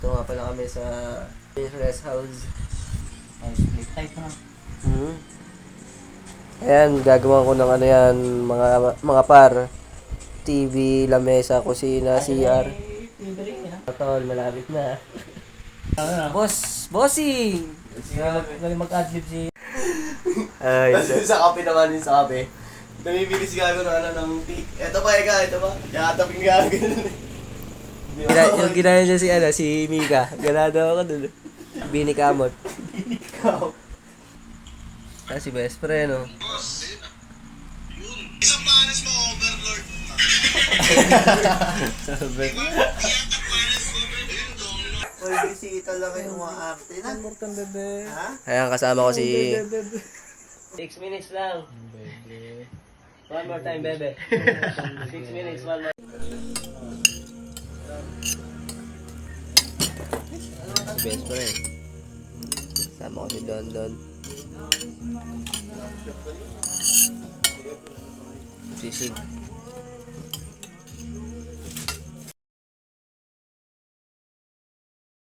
Ito nga pala kami sa rest house. Ay, split type na. Ayan, gagawa ko ng ano yan, mga par. TV, lamesa, kusina, CR. Tol, malapit na. Bossing! Galing mag-adlib si... Ay, sa kape naman yun sa kape. Namibili si Gago ng ano ng tea. Ito pa, ito pa. Yakatapin ni Gago. Yung ginaya niya si Mika. Ganado ako dun. Bini Kamot. Si best friend, no? Isang panas mo, Overlord. Sabi. Uy, bisita lang kayo umaarte na. Ha? Ayan, kasama ko si... 6 minutes lang. One more time, bebe. 6 minutes, one more. Si best friend. Kasama ko si Don. Sisig.